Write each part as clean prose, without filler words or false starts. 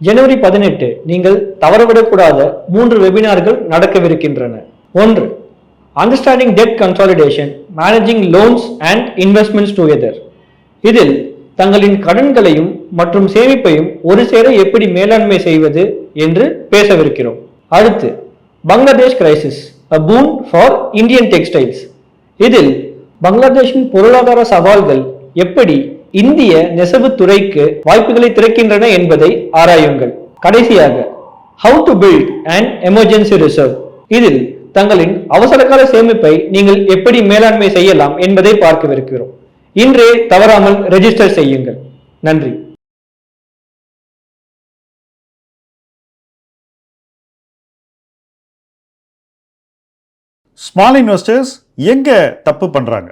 ஜனவரி 18 நீங்கள் தவறவிடக்கூடாத 3 வெபினார்கள் நடக்கவிருக்கின்றன. 1. Understanding debt consolidation, managing loans and investments together. இதில் தங்களின் கடன்களையும் மற்றும் சேமிப்பையும் ஒரு சேர எப்படி மேலாண்மை செய்வது என்று பேசவிருக்கிறோம். அடுத்து, Bangladesh crisis, a boon for Indian textiles. இதில் பங்களாதேஷின் பொருளாதார சவால்கள் எப்படி இந்திய நெசவு துறைக்கு வாய்ப்புகளை திறக்கின்றன என்பதை ஆராயுங்கள். கடைசியாக, how to build an emergency reserve. இதில் தங்களின் அவசரகால சேமிப்பை நீங்கள் எப்படி மேலாண்மை செய்யலாம் என்பதை பார்க்கவிருக்கிறோம். இன்றே தவறாமல் ரெஜிஸ்டர் செய்யுங்கள். நன்றி. ஸ்மால் இன்வெஸ்டர்ஸ் எங்க தப்பு பண்றாங்க?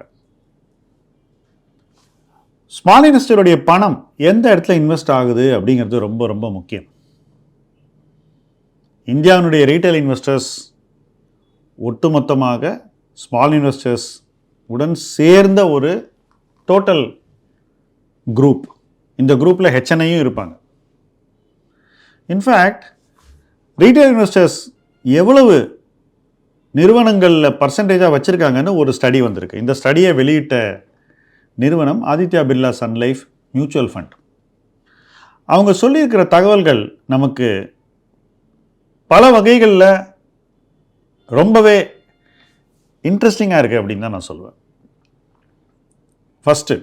ஸ்மால் இன்வெஸ்டருடைய பணம் எந்த இடத்துல இன்வெஸ்ட் ஆகுது அப்படிங்கிறது ரொம்ப ரொம்ப முக்கியம். இந்தியாவினுடைய ரீட்டைல் இன்வெஸ்டர்ஸ் ஒட்டுமொத்தமாக ஸ்மால் இன்வெஸ்டர்ஸ் உடன் சேர்ந்த ஒரு டோட்டல் குரூப். இந்த குரூப்பில் ஹெச்என்ஐயும் இருப்பாங்க. இன்ஃபேக்ட் ரீட்டைல் இன்வெஸ்டர்ஸ் எவ்வளவு நிறுவனங்களில் பர்சன்டேஜாக வச்சுருக்காங்கன்னு ஒரு ஸ்டடி வந்திருக்கு. இந்த ஸ்டடியை வெளியிட்ட நிறுவனம் Aditya Birla Sun Life Mutual Fund. அவங்க சொல்லியிருக்கிற தகவல்கள் நமக்கு பல வகைகளில் ரொம்பவே இன்ட்ரெஸ்டிங்காக இருக்குது அப்படின்னு தான் நான் சொல்லுவேன். First,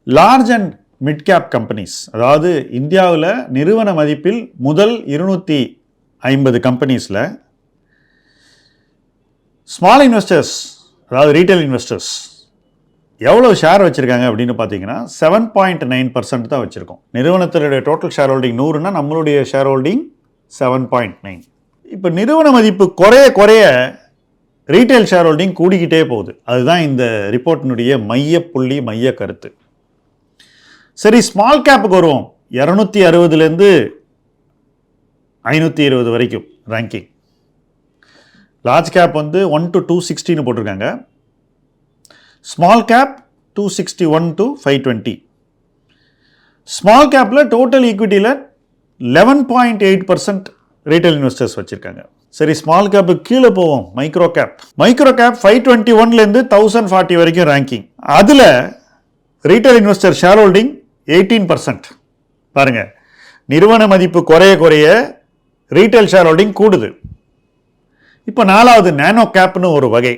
large and mid gap companies, அதாவது இந்தியாவில் நிறுவன மதிப்பில் முதல் 250 கம்பெனிஸில் ஸ்மால் இன்வெஸ்டர்ஸ், அதாவது ரீட்டைல் இன்வெஸ்டர்ஸ் எவ்வளோ ஷேர் வச்சுருக்காங்க அப்படின்னு பார்த்தீங்கன்னா 7.9% தான் வச்சுருக்கோம். நிறுவனத்தினுடைய டோட்டல் ஷேர் ஹோல்டிங் 100னா நம்மளுடைய ஷேர் ஹோல்டிங் 7.9. இப்போ நிறுவன மதிப்பு குறைய குறைய ரீட்டைல் ஷேர் ஹோல்டிங் கூடிக்கிட்டே போகுது. அதுதான் இந்த ரிப்போர்ட்டினுடைய மையப்புள்ளி, மைய கருத்து. சரி, ஸ்மால் கேப்புக்கு வருவோம். 260லேருந்து 520 வரைக்கும் ரேங்கிங். லார்ஜ் கேப் வந்து 1 to 260 போட்டிருக்காங்க. Small cap 261 to 520. ஸ்மால் கேப்பில் டோட்டல் ஈக்விட்டியில் 11.8% ரீட்டைல் இன்வெஸ்டர்ஸ் வச்சுருக்காங்க. சரி, ஸ்மால் கேப்பு கீழே போவோம். மைக்ரோ கேப் 521லேருந்து 1040 வரைக்கும் ரேங்கிங். அதில் ரீட்டைல் இன்வெஸ்டர் ஷேர் ஹோல்டிங் 18%. பாருங்கள், நிறுவன மதிப்பு குறைய குறைய ரீட்டைல் ஷேர் ஹோல்டிங் கூடுது. இப்போ 4வது நானோ கேப்னு ஒரு வகை.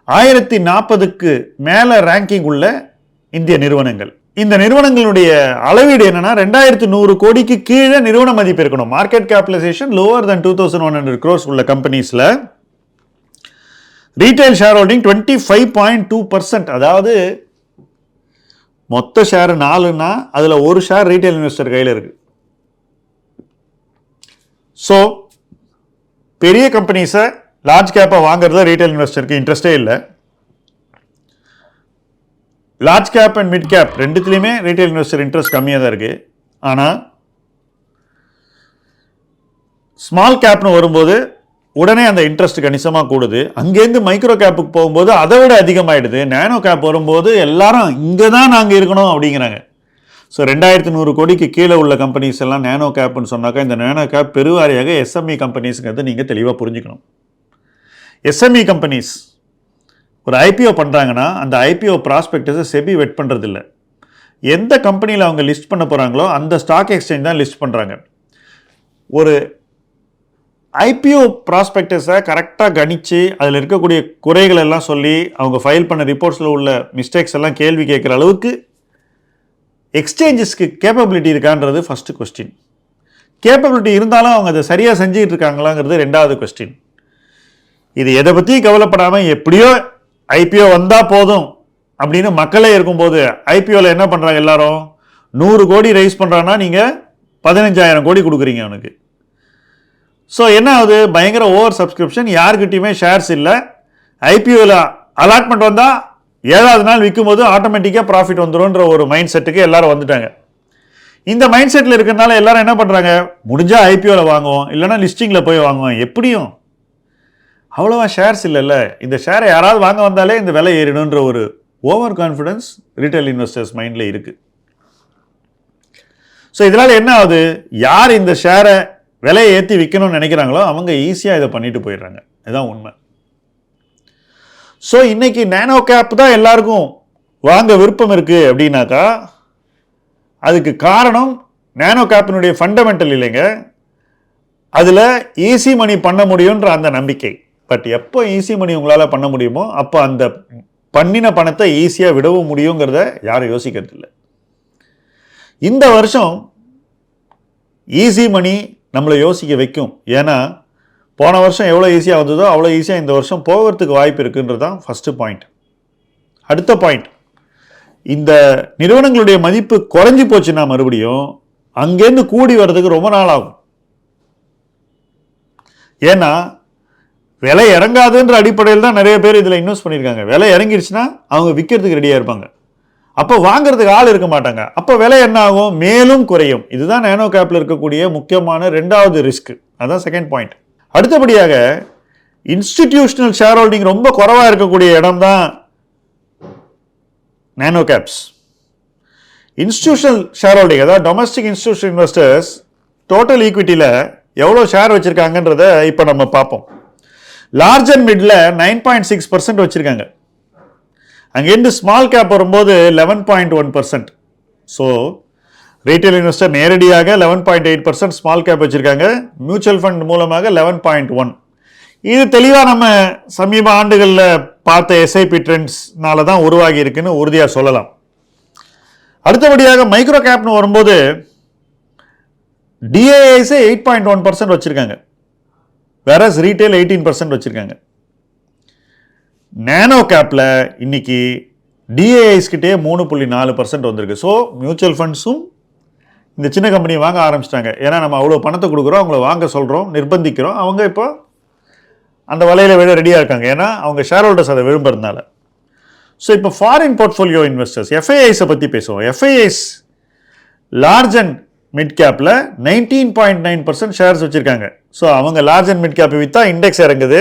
1040க்கு மேலே ரேங்கிங் உள்ள இந்திய நிறுவனங்கள். இந்த நிறுவனங்களுடைய அளவீடு என்னன்னா 2100 கோடிக்கு கீழே நிறுவன மதிப்பு இருக்கணும். Market capitalisation lower than 2100 crores உள்ள கம்பெனிஸில் ரீட்டைல் ஷேர் ஹோல்டிங் 25.2%. அதாவது மொத்த ஷேர் 4னா அதில் ஒரு ஷேர் ரீட்டைல் இன்வெஸ்டர் கையில் இருக்கு. ஸோ பெரிய கம்பெனிஸை லார்ஜ் கேப்பை வாங்குறதுல ரீட்டைல் இன்வெஸ்டருக்கு இன்ட்ரெஸ்டே இல்லை. Large cap and mid cap ரெண்டுத்துலேயுமே ரீட்டைல் இன்வெஸ்டர் இன்ட்ரெஸ்ட் கம்மியாக தான் இருக்குது. ஆனால் ஸ்மால் கேப்னு வரும்போது உடனே அந்த இன்ட்ரெஸ்ட் கணிசமாக கூடுது. அங்கேருந்து மைக்ரோ கேப்புக்கு போகும்போது அதை விட அதிகமாகிடுது. நானோ கேப் வரும்போது எல்லாரும் இங்கே தான் நாங்கள் இருக்கணும் அப்படிங்கிறாங்க. ஸோ 2100 கோடிக்கு கீழே உள்ள கம்பெனிஸ் எல்லாம் நானோ கேப்னு சொன்னாக்கா இந்த நானோ கேப் பெருவாரியாக எஸ்எம்இ கம்பெனிஸுங்கிறது நீங்கள் தெளிவாக புரிஞ்சுக்கணும். எஸ்எம்இ கம்பெனிஸ் ஒரு ஐபிஓ பண்ணுறாங்கன்னா அந்த ஐபிஓ ப்ராஸ்பெக்டஸை செபி வெட் பண்ணுறதில்ல. எந்த கம்பெனியில் அவங்க லிஸ்ட் பண்ண போகிறாங்களோ அந்த ஸ்டாக் எக்ஸ்சேஞ்ச் தான் லிஸ்ட் பண்ணுறாங்க. ஒரு ஐபிஓ ப்ராஸ்பெக்டஸை கரெக்டாக கணித்து அதில் இருக்கக்கூடிய குறைகள் எல்லாம் சொல்லி அவங்க ஃபைல் பண்ண ரிப்போர்ட்ஸில் உள்ள மிஸ்டேக்ஸ் எல்லாம் கேள்வி கேட்குற அளவுக்கு எக்ஸ்சேஞ்சஸ்க்கு கேப்பபிலிட்டி இருக்கான்றது ஃபஸ்ட்டு கொஸ்டின். கேப்பபிலிட்டி இருந்தாலும் அவங்க அதை சரியாக செஞ்சுக்கிட்டு இருக்காங்களாங்கிறது 2வது கொஸ்டின். இது எதை பற்றியும் கவலைப்படாமல் எப்படியோ ஐபிஓ வந்தால் போதும் அப்படின்னு மக்களே இருக்கும்போது ஐபிஓவில் என்ன பண்ணுறாங்க, எல்லாரும் 100 கோடி ரைஸ் பண்ணுறான்னா நீங்கள் 15,000 கோடி கொடுக்குறீங்க அவனுக்கு. ஸோ என்ன ஆகுது, பயங்கர ஓவர் சப்ஸ்கிரிப்ஷன், யாருக்கிட்டையுமே ஷேர்ஸ் இல்லை. ஐபிஓவில் அலாட்மெண்ட் வந்தால் 7வது நாள் விற்கும் போது ஆட்டோமேட்டிக்காக ப்ராஃபிட் வந்துடும்ன்ற ஒரு மைண்ட் செட்டுக்கு எல்லாரும் வந்துட்டாங்க. இந்த மைண்ட் செட்டில் இருக்கிறதுனால எல்லாரும் என்ன பண்ணுறாங்க, முடிஞ்சால் ஐபிஓவில் வாங்குவோம், இல்லைனா லிஸ்டிங்கில் போய் வாங்குவோம். எப்படியும் அவ்வளோவா ஷேர்ஸ் இல்லைல்ல, இந்த ஷேரை யாராவது வாங்க வந்தாலே இந்த விலை ஏறிடுன்ற ஒரு ஓவர் கான்ஃபிடன்ஸ் ரீட்டைல் இன்வெஸ்டர்ஸ் மைண்டில் இருக்குது. ஸோ இதனால் என்ன ஆகுது, யார் இந்த ஷேரை விலையை ஏற்றி விற்கணும்னு நினைக்கிறாங்களோ அவங்க ஈஸியாக இதை பண்ணிட்டு போயிடுறாங்க. இதுதான் உண்மை. ஸோ இன்னைக்கு நானோ கேப் தான் எல்லாருக்கும் வாங்க விருப்பம் இருக்குது அப்படின்னாக்கா அதுக்கு காரணம் நானோ கேப்பினுடைய ஃபண்டமெண்டல் இல்லைங்க, அதில் ஈஸி மணி பண்ண முடியுன்ற அந்த நம்பிக்கை. பட் எப்போ ஈஸி மணி உங்களால் பண்ண முடியுமோ அப்போ அந்த பண்ணின பணத்தை ஈஸியாக விடவும் முடியுங்கிறத யாரும் யோசிக்கிறது இல்லை. இந்த வருஷம் ஈஸி மணி நம்மளை யோசிக்க வைக்கும். ஏன்னா போன வருஷம் எவ்வளோ ஈஸியாக வந்ததோ அவ்வளோ ஈஸியாக இந்த வருஷம் போகிறதுக்கு வாய்ப்பு இருக்குன்றது தான் ஃபஸ்ட்டு பாயிண்ட். அடுத்த பாயிண்ட், இந்த நிறுவனங்களுடைய மதிப்பு குறைஞ்சி போச்சுன்னா மறுபடியும் அங்கேருந்து கூடி வர்றதுக்கு ரொம்ப நாள் ஆகும். ஏன்னா விலை இறங்காதுன்ற அடிப்படையில் தான் நிறைய பேர் இதில் இன்வெஸ்ட் பண்ணியிருக்காங்க. விலை இறங்கிடுச்சுன்னா அவங்க விற்கிறதுக்கு ரெடியாக இருப்பாங்க. அப்போ வாங்கிறதுக்கு ஆள் இருக்க மாட்டாங்க. அப்போ விலை என்ன ஆகும், மேலும் குறையும். இதுதான் நானோ கேப்பில் இருக்கக்கூடிய முக்கியமான ரெண்டாவது ரிஸ்க். அதுதான் செகண்ட் பாயிண்ட். அடுத்தபடியாக இன்ஸ்டிடியூஷனல் ஷேர் ஹோல்டிங் ரொம்ப குறைவாக இருக்கக்கூடிய இடம் தான் நானோ கேப்ஸ். இன்ஸ்டிடியூஷனல் ஷேர் ஹோல்டிங், அதாவது டொமஸ்டிக் இன்ஸ்டிடியூஷனல் இன்வெஸ்டர்ஸ் டோட்டல் ஈக்விட்டியில் எவ்வளோ ஷேர் வச்சுருக்காங்கன்றத இப்போ நம்ம பார்ப்போம். லார்ஜ் அண்ட் மிட்ல 9.6% வச்சுருக்காங்க. அங்கேருந்து ஸ்மால் கேப் வரும்போது 11.1%. ஸோ ரீட்டைல் இன்வெஸ்டர் நேரடியாக 11.8% ஸ்மால் கேப் வச்சுருக்காங்க. மியூச்சுவல் ஃபண்ட் மூலமாக 11.1. இது தெளிவாக நம்ம சமீப ஆண்டுகளில் பார்த்த எஸ்ஐபி ட்ரெண்ட்ஸ்னால தான் உருவாகி இருக்குன்னு உறுதியாக சொல்லலாம். அடுத்தபடியாக மைக்ரோ கேப்னு வரும்போது டிஏஐஸே 8.1% வச்சுருக்காங்க, வேறஸ் ரீட்டைல் 18% வச்சுருக்காங்க. நானோ கேப்பில் இன்னைக்கு டிஏஐஸ் கிட்டே 3.4% வந்திருக்கு. ஸோ மியூச்சுவல் ஃபண்ட்ஸும் இந்த சின்ன கம்பெனி வாங்க ஆரம்பிச்சிட்டாங்க. ஏன்னா நம்ம அவ்வளோ பணத்தை கொடுக்குறோம், அவங்கள வாங்க சொல்கிறோம், நிர்பந்திக்கிறோம். அவங்க இப்போ அந்த வலையில் விட ரெடியாக இருக்காங்க. ஏன்னா அவங்க ஷேர் ஹோல்டர்ஸ் அதை விரும்புறதுனால. ஸோ இப்போ ஃபாரின் போர்ட்ஃபோலியோ இன்வெஸ்டர்ஸ் எஃப்ஐஐஸை பற்றி பேசுவோம். எஃப்ஐஐஸ் லார்ஜ் அண்ட் மிட் கேப்பில் 19.9% ஷேர்ஸ் வச்சுருக்காங்க. ஸோ அவங்க லார்ஜ் அண்ட் மிட் கேப்பை விற்றா இண்டெக்ஸ் இறங்குது.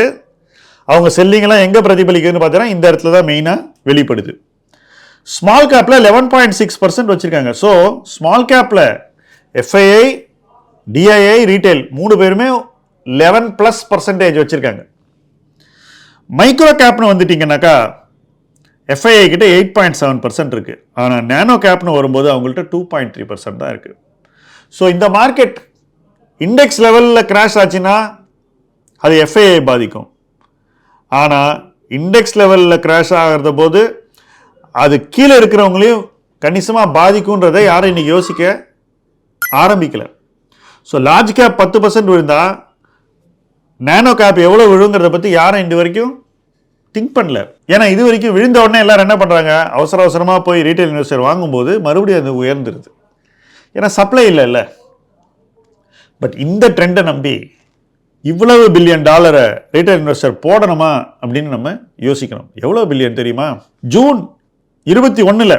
அவங்க செல்லிங்கெல்லாம் எங்கே பிரதிபலிக்குதுன்னு பார்த்தீங்கன்னா இந்த இடத்துல தான் மெயினாக வெளிப்படுது. ஸ்மால் கேப்பில் 11.6% வச்சுருக்காங்க. ஸோ ஸ்மால் கேப்பில் எஃப்ஐஐ, டிஐஐ, ரீட்டைல் 3 பேருமே 11+% வச்சுருக்காங்க. மைக்ரோ கேப்னு வந்துட்டிங்கனாக்கா எஃப்ஐஐ கிட்ட 8.7% இருக்குது. ஆனால் நானோ கேப்னு வரும்போது அவங்கள்ட்ட 2.3% தான் இருக்குது. ஸோ இந்த மார்க்கெட் இண்டெக்ஸ் லெவலில் கிராஷ் ஆச்சுன்னா அது எஃப்ஐஐ பாதிக்கும். ஆனால் இண்டெக்ஸ் லெவலில் கிராஷ் ஆகிறத போது அது கீழே இருக்கிறவங்களையும் கணிசமாக பாதிக்கும்ன்றதை யாரும் இன்றைக்கி யோசிக்க ஆரம்பிக்கலை. ஸோ லார்ஜ் கேப் 10% விழுந்தால் நானோ கேப் எவ்வளோ விழுங்கிறத பற்றி யாரும் இது வரைக்கும் திங்க் பண்ணல. ஏன்னா இது வரைக்கும் விழுந்த உடனே எல்லோரும் என்ன பண்ணுறாங்க, அவசரமாக போய் ரீட்டைல் இன்வெஸ்டர் வாங்கும்போது மறுபடியும் அது உயர்ந்துருது. ஏன்னா சப்ளை இல்லைல்ல. பட் இந்த ட்ரெண்டை நம்பி இவ்வளவு $1 பில்லியன் ரீட்டைல் இன்வெஸ்டர் போடணுமா அப்படின்னு நம்ம யோசிக்கணும். எவ்வளோ பில்லியன் தெரியுமா? ஜூன் 21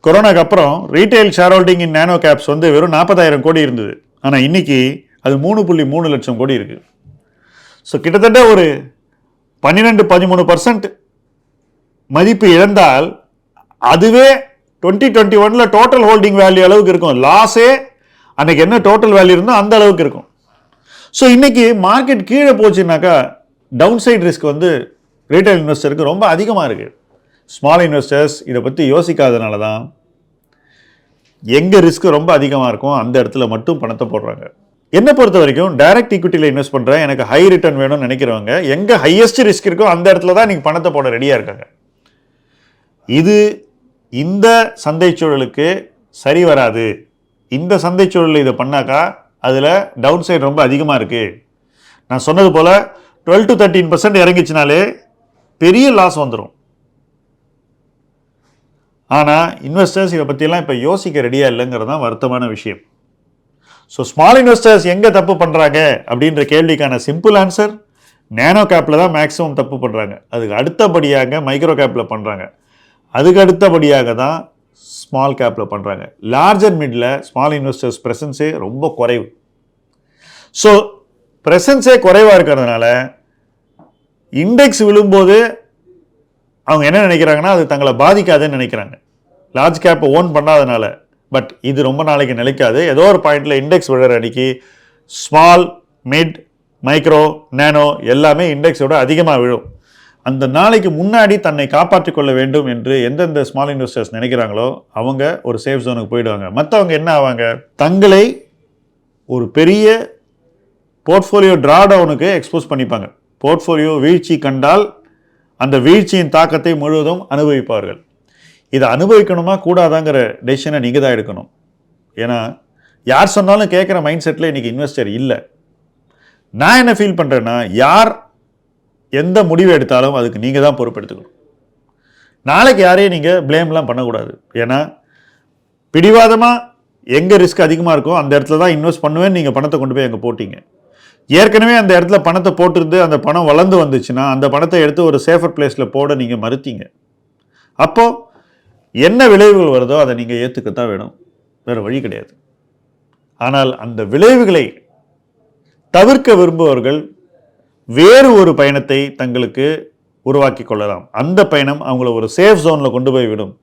கொரோனாக்கு அப்புறம் ரீட்டைல் ஷேர் ஹோல்டிங் இன் நானோ கேப்ஸ் வந்து வெறும் 40,000 கோடி இருந்தது. ஆனால் இன்னைக்கு அது 3.3 லட்சம் கோடி இருக்குது. ஸோ கிட்டத்தட்ட ஒரு 12-13% மதிப்பு இழந்தால் அதுவே 2021 டோட்டல் ஹோல்டிங் வேல்யூ அளவுக்கு இருக்கும். லாஸே அன்னைக்கு என்ன டோட்டல் வேல்யூ இருந்தோ அந்த அளவுக்கு இருக்கும். ஸோ இன்னைக்கு மார்க்கெட் கீழே போச்சுனாக்கா டவுன் சைட் ரிஸ்க் வந்து ரீட்டைல் இன்வெஸ்டருக்கு ரொம்ப அதிகமாக இருக்குது. ஸ்மால் இன்வெஸ்டர்ஸ் இதை பற்றி யோசிக்காதனால தான் எங்கே ரிஸ்க் ரொம்ப அதிகமாக இருக்கும் அந்த இடத்துல மட்டும் பணத்தை போடுறாங்க. என்னை பொறுத்த வரைக்கும் டைரக்ட் ஈக்விட்டியில் இன்வெஸ்ட் பண்ணுறேன், எனக்கு ஹை ரிட்டர்ன் வேணும்னு நினைக்கிறவங்க எங்கே ஹையஸ்ட் ரிஸ்க் இருக்கோ அந்த இடத்துல தான் நீங்கள் பணத்தை போட ரெடியாக இருக்காங்க. இது இந்த சந்தை சூழலுக்கு சரி வராது. இந்த சந்தை சூழலில் இதை பண்ணாக்கா அதில் டவுன் சைடு ரொம்ப அதிகமாக இருக்குது. நான் சொன்னது போல் 12-13% இறங்கிச்சினாலே பெரிய லாஸ் வந்துடும். ஆனால் இன்வெஸ்டர்ஸ் இதை பற்றியெல்லாம் இப்போ யோசிக்க ரெடியாக இல்லைங்கிறது தான் வருத்தமான விஷயம். ஸோ ஸ்மால் இன்வெஸ்டர்ஸ் எங்கே தப்பு பண்ணுறாங்க அப்படின்ற கேள்விக்கான சிம்பிள் ஆன்சர் நானோ கேப்பில் தான் மேக்ஸிமம் தப்பு பண்ணுறாங்க. அதுக்கு அடுத்தபடியாக மைக்ரோ கேப்பில் பண்ணுறாங்க. அதுக்கு அடுத்தபடியாக தான் ஸ்மால் கேப்பில் பண்ணுறாங்க. Large and middle small investors ப்ரெசன்ஸே ரொம்ப குறைவு. ஸோ ப்ரெசன்ஸே குறைவாக இருக்கிறதுனால இண்டெக்ஸ் விழும்போது அவங்க என்ன நினைக்கிறாங்கன்னா அது தங்களை பாதிக்காதுன்னு நினைக்கிறாங்க. லார்ஜ் கேப்பை ஓன் பண்ணாதனால பட் இது ரொம்ப நாளைக்கு நிலைக்காது. ஏதோ ஒரு பாயிண்டில் இண்டெக்ஸ் விழுற அன்னைக்கு ஸ்மால், மிட், மைக்ரோ, நேனோ எல்லாமே இண்டெக்ஸோட அதிகமாக விழும். அந்த நாளைக்கு முன்னாடி தன்னை காப்பாற்றிக் கொள்ள வேண்டும் என்று எந்தெந்த ஸ்மால் இன்வெஸ்டர்ஸ் நினைக்கிறாங்களோ அவங்க ஒரு சேஃப் ஜோனுக்கு போயிடுவாங்க. மற்றவங்க என்ன ஆவாங்க, தங்களை ஒரு பெரிய போர்ட்ஃபோலியோ ட்ராடவுனுக்கு எக்ஸ்போஸ் பண்ணிப்பாங்க. போர்ட்ஃபோலியோ வீழ்ச்சி கண்டால் அந்த வீழ்ச்சியின் தாக்கத்தை முழுவதும் அனுபவிப்பார்கள். இதை அனுபவிக்கணுமா கூடாதாங்கிற டெசிஷனை நீங்கள் தான் எடுக்கணும். ஏன்னா யார் சொன்னாலும் கேட்குற மைண்ட் செட்டில் இன்றைக்கி இன்வெஸ்டர் இல்லை. நான் என்ன ஃபீல் பண்ணுறேன்னா, யார் எந்த முடிவு எடுத்தாலும் அதுக்கு நீங்கள் தான் பொறுப்பெடுத்துக்கணும். நாளைக்கு யாரையும் நீங்கள் ப்ளேம்லாம் பண்ணக்கூடாது. ஏன்னா பிடிவாதமாக எங்கே ரிஸ்க் அதிகமாக இருக்கோ அந்த இடத்துல தான் இன்வெஸ்ட் பண்ணுவேன்னு நீங்கள் பணத்தை கொண்டு போய் அங்கே போட்டிங்க. ஏற்கனவே அந்த இடத்துல பணத்தை போட்டிருந்து அந்த பணம் வளர்ந்து வந்துச்சுன்னா அந்த பணத்தை எடுத்து ஒரு சேஃபர் பிளேஸில் போட நீங்கள் மறுத்தீங்க. அப்போது என்ன விளைவுகள் வருதோ அதை நீங்கள் ஏற்றுக்கத்தான் வேணும், வேறு வழி கிடையாது. ஆனால் அந்த விளைவுகளை தவிர்க்க விரும்புபவர்கள் வேறு ஒரு பயணத்தை தங்களுக்கு உருவாக்கி கொள்ளலாம். அந்த பயணம் அவங்கள ஒரு சேஃப் ஜோனில் கொண்டு போய் விடும்.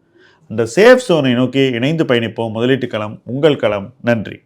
அந்த சேஃப் ஜோனை நோக்கி இணைந்து பயணிப்போம். முதலீட்டு களம் உங்கள் களம். நன்றி.